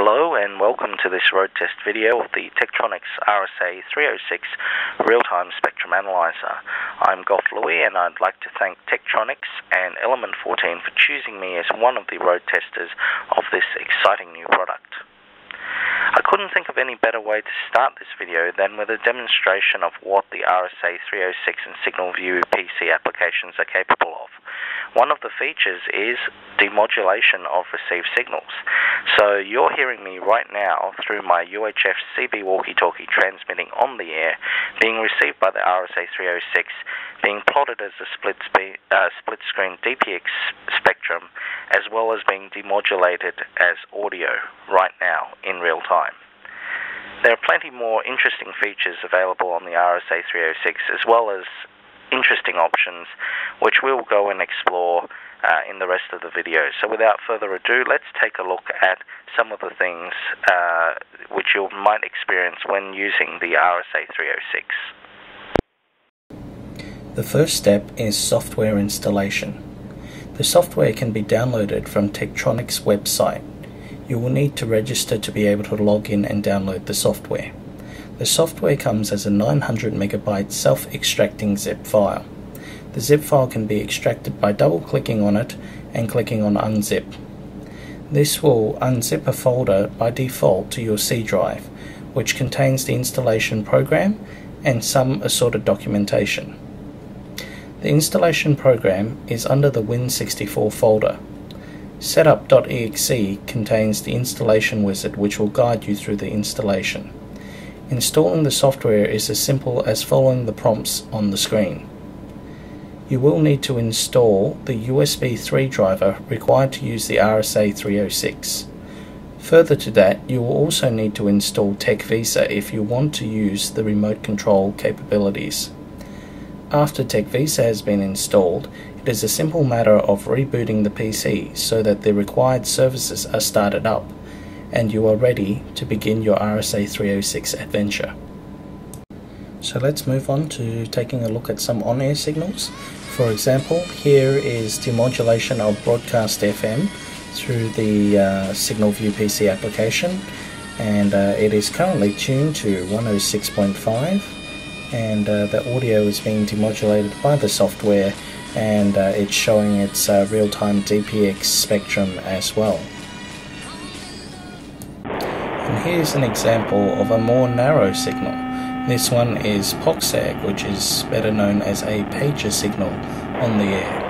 Hello and welcome to this road test video of the Tektronix RSA306 real-time spectrum analyzer. I'm Goff Louis and I'd like to thank Tektronix and element14 for choosing me as one of the road testers of this exciting new product. I couldn't think of any better way to start this video than with a demonstration of what the RSA306 and Signal View PC applications are capable of. One of the features is demodulation of received signals. So you're hearing me right now through my UHF CB walkie-talkie transmitting on the air, being received by the RSA306, being plotted as a split-screen DPX spectrum, as well as being demodulated as audio right now in real time. There are plenty more interesting features available on the RSA306, as well as interesting options which we'll go and explore in the rest of the video. So without further ado, let's take a look at some of the things which you might experience when using the RSA306. The first step is software installation. The software can be downloaded from Tektronix website. You will need to register to be able to log in and download the software. The software comes as a 900 megabyte self-extracting zip file. The zip file can be extracted by double-clicking on it and clicking on Unzip. This will unzip a folder by default to your C drive, which contains the installation program and some assorted documentation. The installation program is under the Win64 folder. Setup.exe contains the installation wizard which will guide you through the installation. Installing the software is as simple as following the prompts on the screen. You will need to install the USB 3 driver required to use the RSA306. Further to that, you will also need to install TekVisa if you want to use the remote control capabilities. After TekVisa has been installed, it is a simple matter of rebooting the PC so that the required services are started up and you are ready to begin your RSA306 adventure. So let's move on to taking a look at some on-air signals. For example, here is demodulation of broadcast FM through the Signal View PC application, and it is currently tuned to 106.5, and the audio is being demodulated by the software, and it's showing its real-time DPX spectrum as well. And here's an example of a more narrow signal. This one is POXAG, which is better known as a pager signal on the air.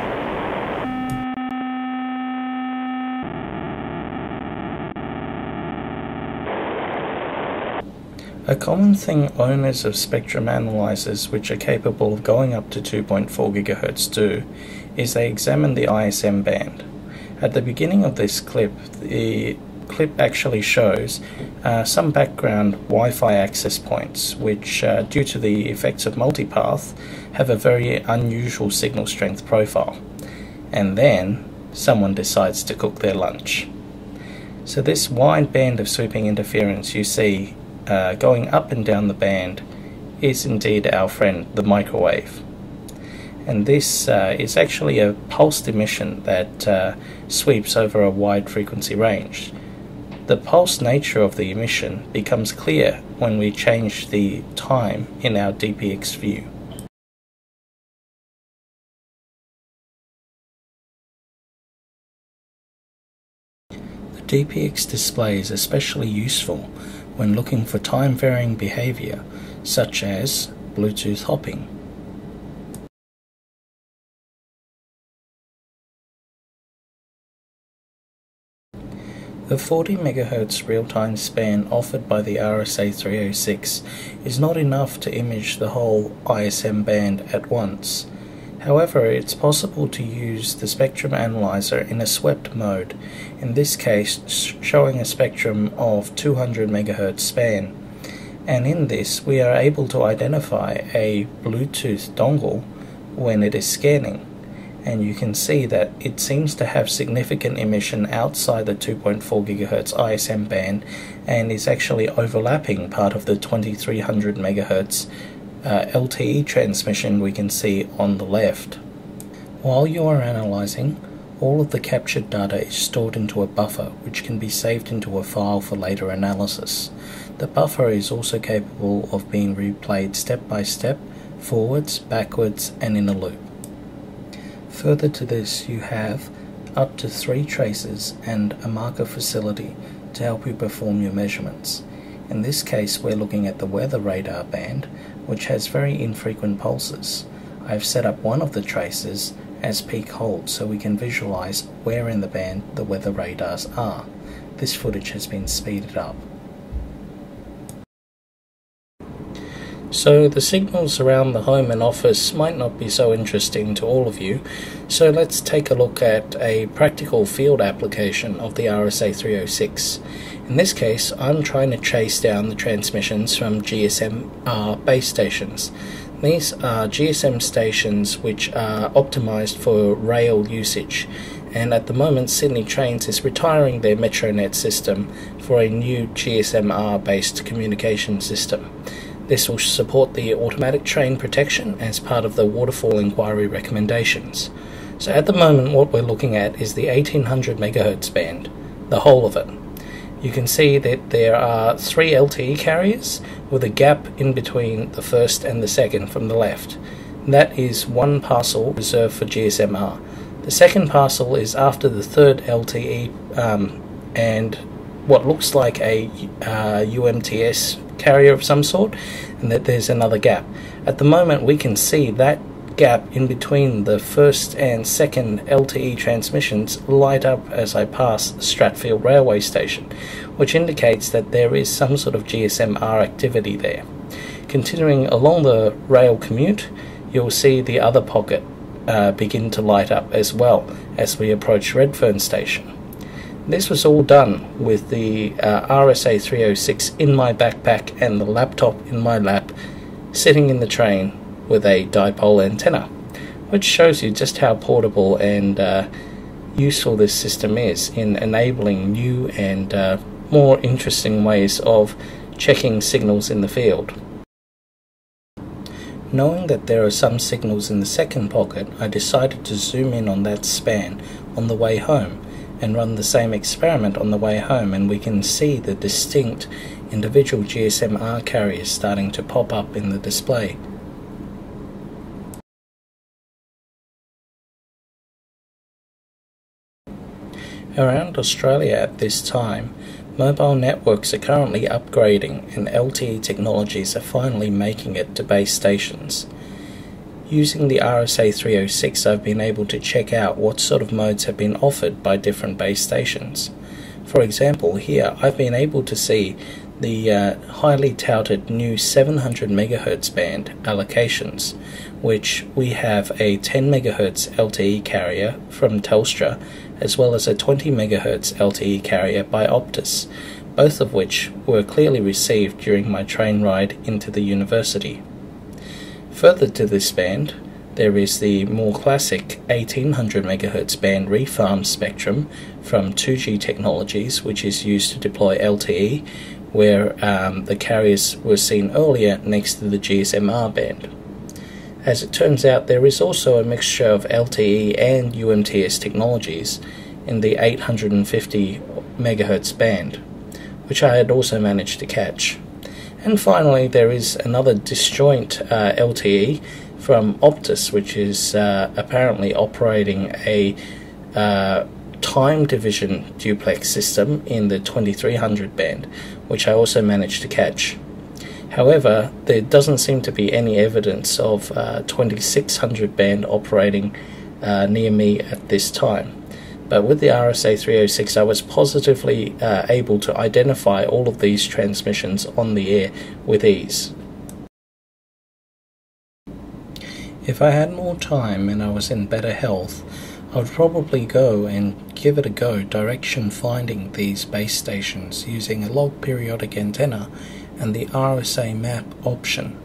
A common thing owners of spectrum analyzers which are capable of going up to 2.4 GHz do is they examine the ISM band. At the beginning of this clip, the clip actually shows some background Wi-Fi access points which, due to the effects of multipath, have a very unusual signal strength profile. And then someone decides to cook their lunch. So this wide band of sweeping interference you see going up and down the band is indeed our friend the microwave. And this is actually a pulsed emission that sweeps over a wide frequency range. The pulsed nature of the emission becomes clear when we change the time in our DPX view. The DPX display is especially useful when looking for time-varying behavior, such as Bluetooth hopping. The 40 MHz real-time span offered by the RSA306 is not enough to image the whole ISM band at once. However, it's possible to use the spectrum analyzer in a swept mode, in this case showing a spectrum of 200 MHz span. And in this we are able to identify a Bluetooth dongle when it is scanning. And you can see that it seems to have significant emission outside the 2.4 GHz ISM band and is actually overlapping part of the 2300 MHz LTE transmission we can see on the left. While you are analyzing, All of the captured data is stored into a buffer, which can be saved into a file for later analysis. The buffer is also capable of being replayed step by step, forwards, backwards, and in a loop. Further to this, you have up to 3 traces and a marker facility to help you perform your measurements. In this case, we're looking at the weather radar band, which has very infrequent pulses. I've set up one of the traces as peak hold so we can visualize where in the band the weather radars are. This footage has been speeded up. So the signals around the home and office might not be so interesting to all of you, so let's take a look at a practical field application of the RSA306. In this case, I'm trying to chase down the transmissions from GSM-R base stations. These are GSM stations which are optimized for rail usage, and at the moment Sydney Trains is retiring their Metronet system for a new GSM-R based communication system. This will support the automatic train protection as part of the waterfall inquiry recommendations. So at the moment what we're looking at is the 1800 MHz band, the whole of it. You can see that there are 3 LTE carriers with a gap in between the first and the second from the left. That is one parcel reserved for GSM-R. The second parcel is after the third LTE and what looks like a UMTS carrier of some sort, and that there's another gap. At the moment we can see that gap in between the first and second LTE transmissions light up as I pass Stratfield railway station, which indicates that there is some sort of GSM-R activity there. Continuing along the rail commute, you'll see the other pocket begin to light up as well as we approach Redfern station. This was all done with the RSA306 in my backpack and the laptop in my lap, sitting in the train with a dipole antenna, which shows you just how portable and useful this system is in enabling new and more interesting ways of checking signals in the field. Knowing that there are some signals in the second pocket, I decided to zoom in on that span on the way home and run the same experiment on the way home, and we can see the distinct individual GSM-R carriers starting to pop up in the display. Around Australia at this time, mobile networks are currently upgrading and LTE technologies are finally making it to base stations. Using the RSA306, I've been able to check out what sort of modes have been offered by different base stations. For example, here I've been able to see the highly touted new 700 MHz band allocations, which we have a 10 MHz LTE carrier from Telstra, as well as a 20 MHz LTE carrier by Optus, both of which were clearly received during my train ride into the university. Further to this band, there is the more classic 1800 MHz band refarm spectrum from 2G Technologies, which is used to deploy LTE, where the carriers were seen earlier next to the GSM-R band. As it turns out, there is also a mixture of LTE and UMTS technologies in the 850 MHz band, which I had also managed to catch. And finally, there is another disjoint LTE from Optus, which is apparently operating a time division duplex system in the 2300 band, which I also managed to catch. However, there doesn't seem to be any evidence of 2600 band operating near me at this time. But with the RSA306, I was positively able to identify all of these transmissions on the air with ease. If I had more time and I was in better health, I would probably go and give it a go direction finding these base stations using a log periodic antenna and the RSA map option.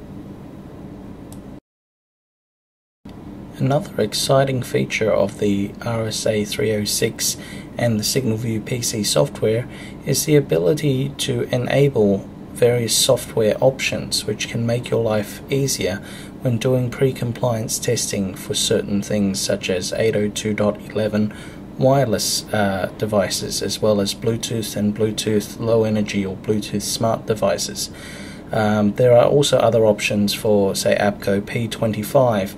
Another exciting feature of the RSA306 and the SignalView PC software is the ability to enable various software options which can make your life easier when doing pre-compliance testing for certain things such as 802.11 wireless devices, as well as Bluetooth and Bluetooth low energy or Bluetooth smart devices. There are also other options for, say, APCO P25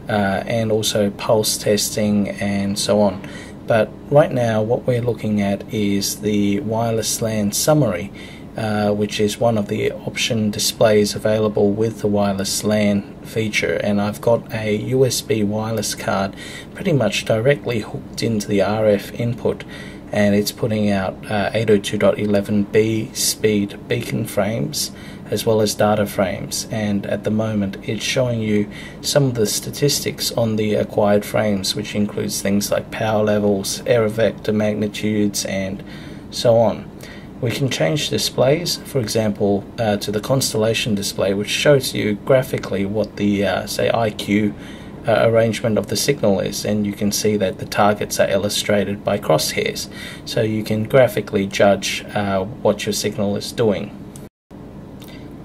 and also pulse testing and so on. But right now what we're looking at is the wireless LAN summary, which is one of the option displays available with the wireless LAN feature, and I've got a USB wireless card pretty much directly hooked into the RF input, and it's putting out 802.11b speed beacon frames as well as data frames, and at the moment it's showing you some of the statistics on the acquired frames, which includes things like power levels, error vector magnitudes and so on. We can change displays, for example to the constellation display, which shows you graphically what the say IQ arrangement of the signal is, and you can see that the targets are illustrated by crosshairs, so you can graphically judge what your signal is doing.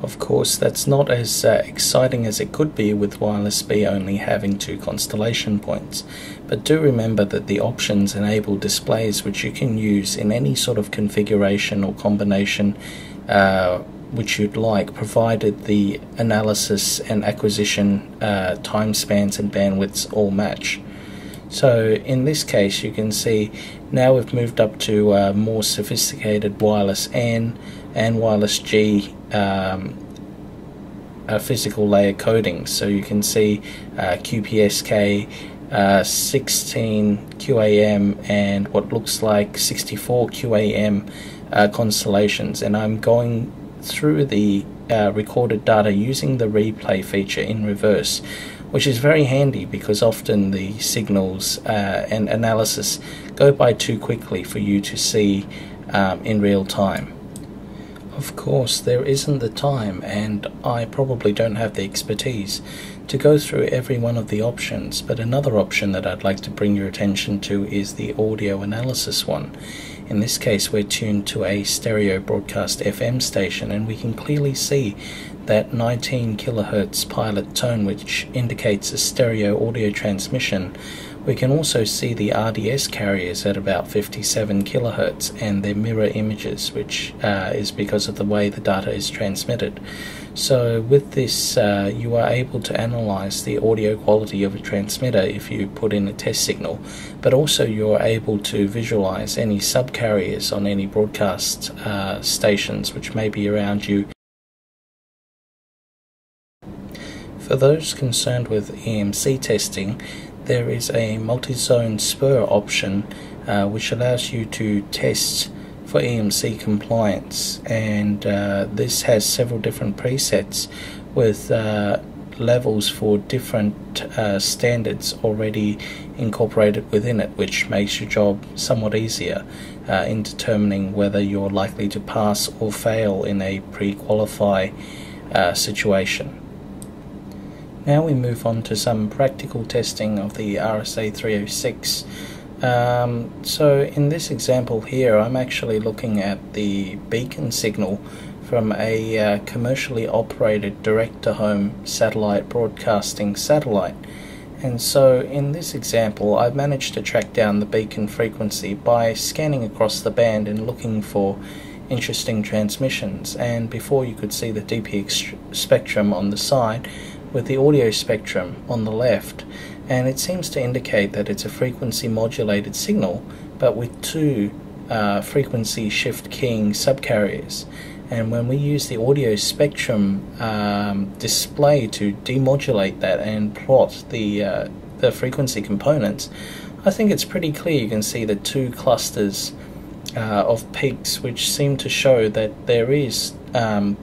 Of course, that's not as exciting as it could be with wireless B only having 2 constellation points, but do remember that the options enable displays which you can use in any sort of configuration or combination which you'd like, provided the analysis and acquisition time spans and bandwidths all match. So in this case you can see now we've moved up to more sophisticated wireless N and wireless G physical layer coding. So you can see QPSK, 16 QAM and what looks like 64 QAM constellations, and I'm going through the recorded data using the replay feature in reverse, which is very handy because often the signals and analysis go by too quickly for you to see in real time. Of course, there isn't the time, and I probably don't have the expertise to go through every one of the options, but another option that I'd like to bring your attention to is the audio analysis one. In this case we're tuned to a stereo broadcast FM station, and we can clearly see that 19 kHz pilot tone, which indicates a stereo audio transmission. We can also see the RDS carriers at about 57 kHz and their mirror images, which is because of the way the data is transmitted. So with this you are able to analyze the audio quality of a transmitter if you put in a test signal, but also you're able to visualize any subcarriers on any broadcast stations which may be around you. For those concerned with EMC testing, there is a multi-zone spur option which allows you to test for EMC compliance, and this has several different presets with levels for different standards already incorporated within it, which makes your job somewhat easier in determining whether you're likely to pass or fail in a pre-qualify situation. Now we move on to some practical testing of the RSA306. So in this example here I'm actually looking at the beacon signal from a commercially operated direct-to-home satellite broadcasting satellite. And so in this example I've managed to track down the beacon frequency by scanning across the band and looking for interesting transmissions, and before you could see the DPX spectrum on the side with the audio spectrum on the left, and it seems to indicate that it's a frequency modulated signal but with 2 frequency shift keying subcarriers. And when we use the audio spectrum display to demodulate that and plot the frequency components, I think it's pretty clear. You can see the 2 clusters of peaks which seem to show that there is 2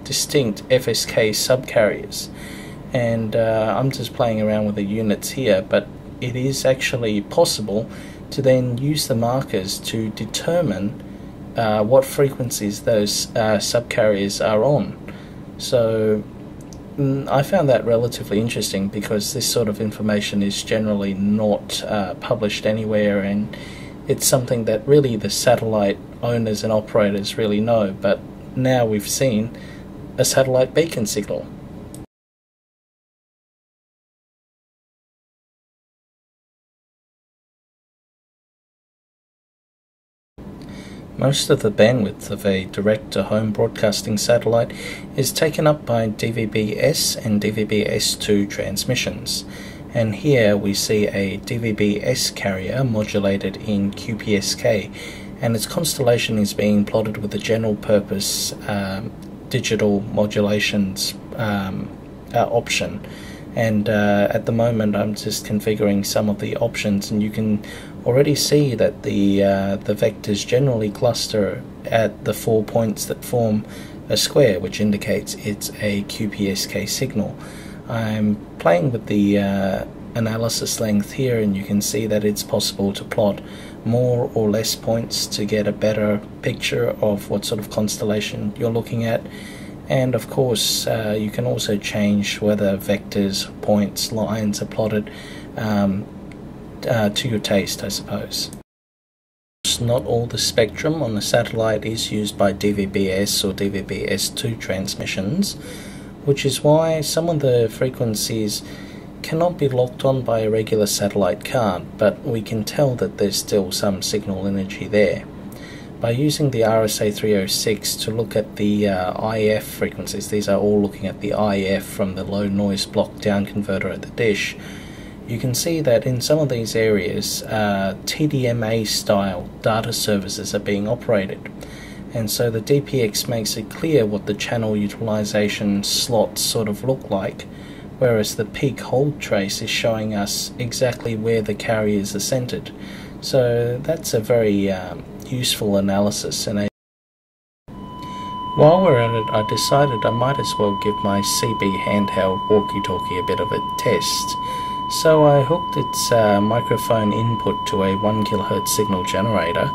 distinct FSK subcarriers, and I'm just playing around with the units here, but it is actually possible to then use the markers to determine what frequencies those subcarriers are on. So I found that relatively interesting because this sort of information is generally not published anywhere, and it's something that really the satellite owners and operators really know, but now we've seen a satellite beacon signal. Most of the bandwidth of a direct-to-home broadcasting satellite is taken up by DVB-S and DVB-S2 transmissions, and here we see a DVB-S carrier modulated in QPSK, and its constellation is being plotted with the general-purpose digital modulations option. And at the moment I'm just configuring some of the options, and you can already see that the vectors generally cluster at the 4 points that form a square, which indicates it's a QPSK signal. I'm playing with the analysis length here, and you can see that it's possible to plot more or less points to get a better picture of what sort of constellation you're looking at. And of course you can also change whether vectors, points, lines are plotted to your taste, I suppose. Not all the spectrum on the satellite is used by DVB-S or DVB-S2 transmissions, which is why some of the frequencies cannot be locked on by a regular satellite card, but we can tell that there's still some signal energy there. By using the RSA306 to look at the IF frequencies, these are all looking at the IF from the low noise block down converter at the dish, you can see that in some of these areas TDMA style data services are being operated, and so the DPX makes it clear what the channel utilization slots sort of look like, whereas the peak hold trace is showing us exactly where the carriers are centered. So that's a very useful analysis. And while we're at it, I decided I might as well give my CB handheld walkie-talkie a bit of a test. So I hooked its microphone input to a 1 kHz signal generator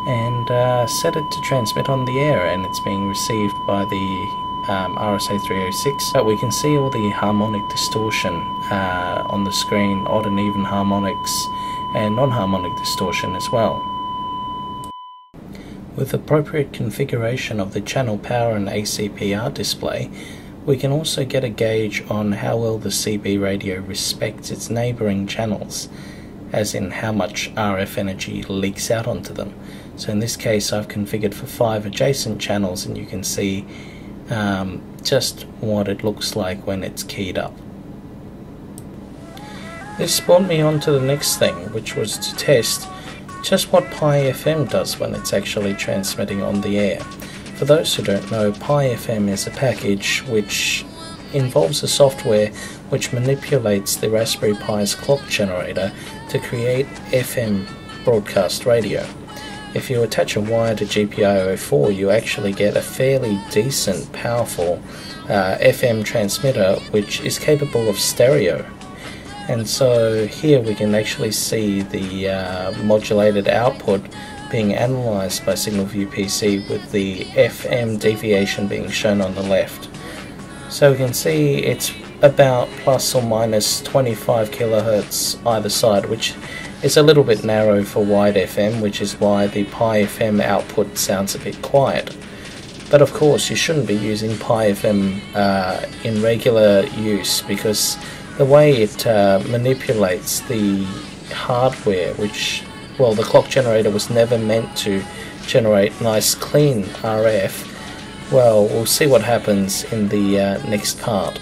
and set it to transmit on the air, and it's being received by the RSA306. But we can see all the harmonic distortion on the screen, odd and even harmonics and non-harmonic distortion as well. With appropriate configuration of the channel power and ACPR display, we can also get a gauge on how well the CB radio respects its neighbouring channels, as in how much RF energy leaks out onto them. So in this case I've configured for 5 adjacent channels, and you can see just what it looks like when it's keyed up. This brought me on to the next thing, which was to test just what Pi-FM does when it's actually transmitting on the air. For those who don't know, Pi-FM is a package which involves a software which manipulates the Raspberry Pi's clock generator to create FM broadcast radio. If you attach a wire to GPIO4, you actually get a fairly decent, powerful FM transmitter which is capable of stereo. And so here we can actually see the modulated output being analysed by Signal View PC, with the FM deviation being shown on the left. So we can see it's about plus or minus 25 kHz either side, which is a little bit narrow for wide FM, which is why the Pi-FM output sounds a bit quiet. But of course you shouldn't be using Pi-FM in regular use, because the way it manipulates the hardware, which, well, the clock generator was never meant to generate nice clean RF. Well, we'll see what happens in the next part.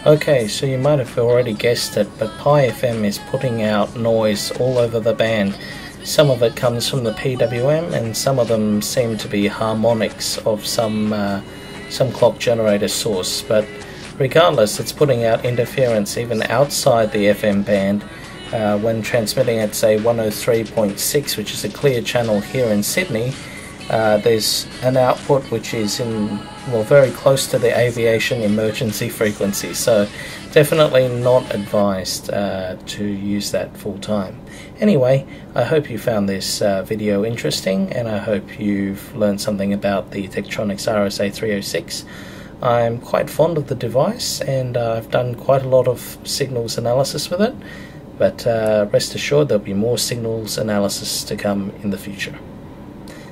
Okay, so you might have already guessed it, but Pi-FM is putting out noise all over the band. Some of it comes from the PWM, and some of them seem to be harmonics of some clock generator source, but regardless, it's putting out interference even outside the FM band. When transmitting at, say, 103.6, which is a clear channel here in Sydney, there's an output which is very close to the aviation emergency frequency, so definitely not advised to use that full time. Anyway, I hope you found this video interesting, and I hope you've learned something about the Tektronix RSA306. I'm quite fond of the device, and I've done quite a lot of signals analysis with it, but rest assured there'll be more signals analysis to come in the future.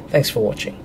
Thanks for watching.